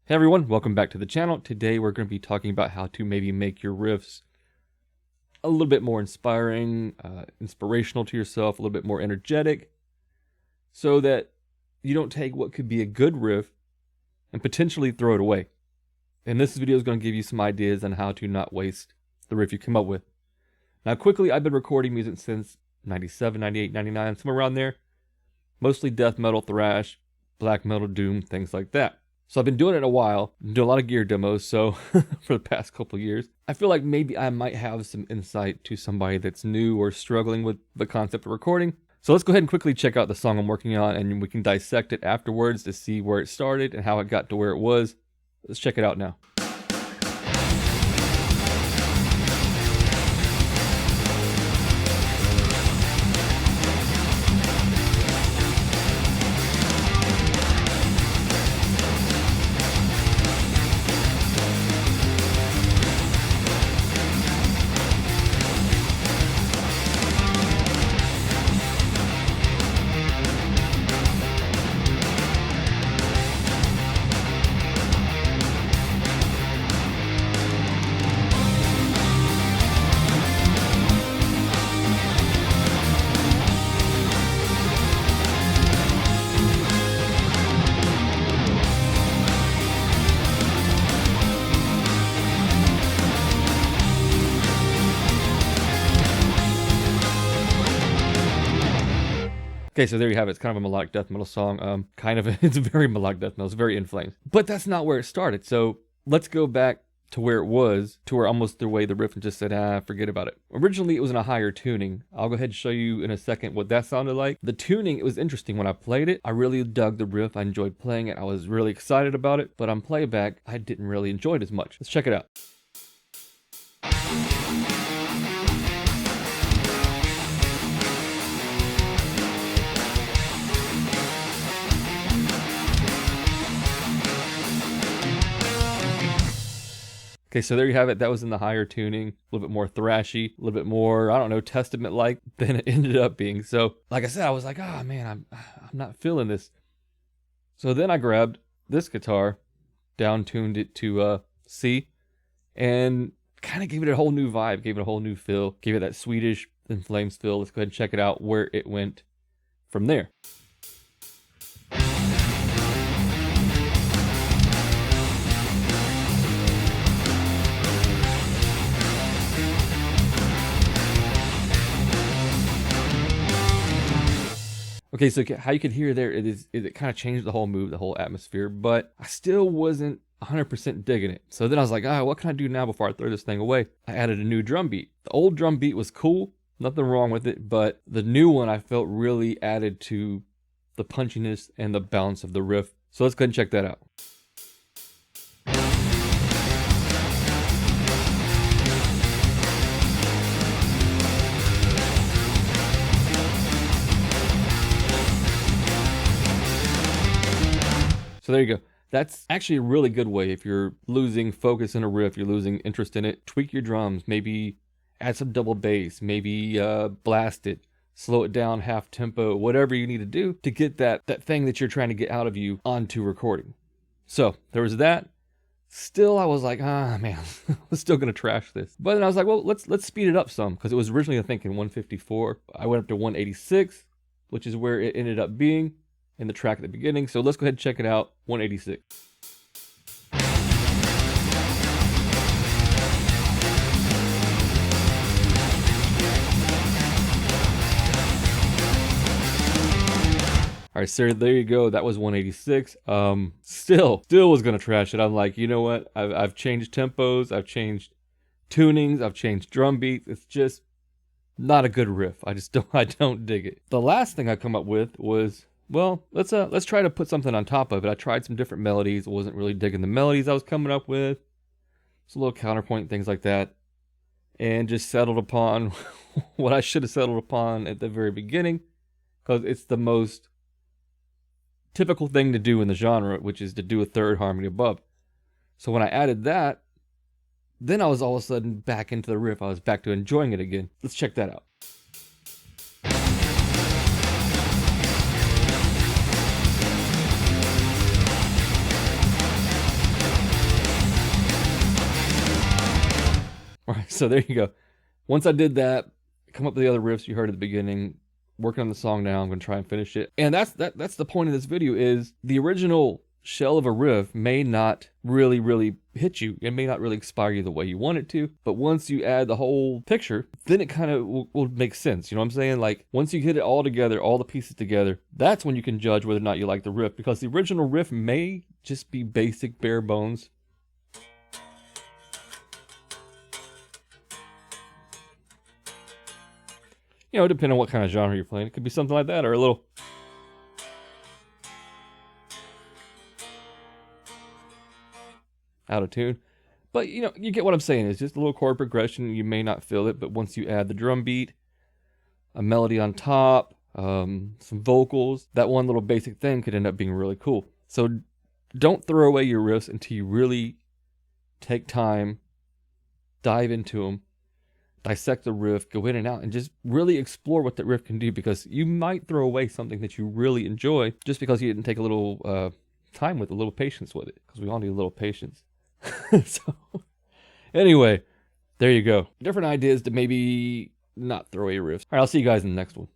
Hey everyone, welcome back to the channel. Today we're going to be talking about how to maybe make your riffs a little bit more inspiring, inspirational to yourself, a little bit more energetic, so that you don't take what could be a good riff and potentially throw it away. And this video is going to give you some ideas on how to not waste the riff you come up with. Now quickly, I've been recording music since 97, 98, 99, somewhere around there. Mostly death metal, thrash, black metal, doom, things like that. So I've been doing it a while, doing a lot of gear demos, so for the past couple years. I feel like maybe I might have some insight to somebody that's new or struggling with the concept of recording. So let's go ahead and quickly check out the song I'm working on, and we can dissect it afterwards to see where it started and how it got to where it was. Let's check it out now. Okay, so there you have it. It's kind of a melodic death metal song. It's very melodic death metal. It's very In Flames. But that's not where it started. So let's go back to where it was, to where almost threw away the riff and just said, forget about it. Originally, it was in a higher tuning. I'll go ahead and show you in a second what that sounded like. The tuning, it was interesting. When I played it, I really dug the riff. I enjoyed playing it. I was really excited about it. But on playback, I didn't really enjoy it as much. Let's check it out. Okay, so there you have it. That was in the higher tuning, a little bit more thrashy, a little bit more, I don't know, Testament-like than it ended up being. So, like I said, I was like, oh man, I'm not feeling this. So then I grabbed this guitar, down-tuned it to C, and kind of gave it a whole new vibe, gave it a whole new feel, gave it that Swedish In Flames feel. Let's go ahead and check it out where it went from there. Okay, so how you could hear there, it kind of changed the whole mood, the whole atmosphere, but I still wasn't 100% digging it. So then I was like, what can I do now before I throw this thing away? I added a new drum beat. The old drum beat was cool, nothing wrong with it, but the new one I felt really added to the punchiness and the bounce of the riff. So let's go ahead and check that out. So there you go. That's actually a really good way if you're losing focus in a riff, you're losing interest in it. Tweak your drums, maybe add some double bass, maybe blast it, slow it down half tempo, whatever you need to do to get that thing that you're trying to get out of you onto recording. So there was that. Still, I was like, man, I'm still gonna trash this. But then I was like, well, let's speed it up some, because it was originally, I think, in 154. I went up to 186, which is where it ended up being in the track at the beginning. So let's go ahead and check it out, 186. All right, so there you go. That was 186. Still was gonna trash it. I'm like, you know what? I've changed tempos, I've changed tunings, I've changed drum beats. It's just not a good riff. I don't dig it. The last thing I come up with was, well, let's try to put something on top of it. I tried some different melodies. I wasn't really digging the melodies I was coming up with. It's a little counterpoint, things like that. And just settled upon what I should have settled upon at the very beginning, because it's the most typical thing to do in the genre, which is to do a third harmony above. So when I added that, then I was all of a sudden back into the riff. I was back to enjoying it again. Let's check that out. All right, so there you go. Once I did that, come up with the other riffs you heard at the beginning, working on the song now. I'm going to try and finish it. And that's the point of this video is the original shell of a riff may not really hit you. It may not really inspire you the way you want it to. But once you add the whole picture, then it kind of will make sense. You know what I'm saying? Like once you get it all together, all the pieces together, that's when you can judge whether or not you like the riff. Because the original riff may just be basic, bare bones. You know, depending on what kind of genre you're playing. It could be something like that or a little... out of tune. But, you know, you get what I'm saying. It's just a little chord progression. You may not feel it, but once you add the drum beat, a melody on top, some vocals, that one little basic thing could end up being really cool. So don't throw away your riffs until you really take time, dive into them, dissect the riff, go in and out, and just really explore what that riff can do, because you might throw away something that you really enjoy just because you didn't take a little time with it, a little patience with it, because we all need a little patience. So anyway, there you go. Different ideas to maybe not throw away your riffs. All right, I'll see you guys in the next one.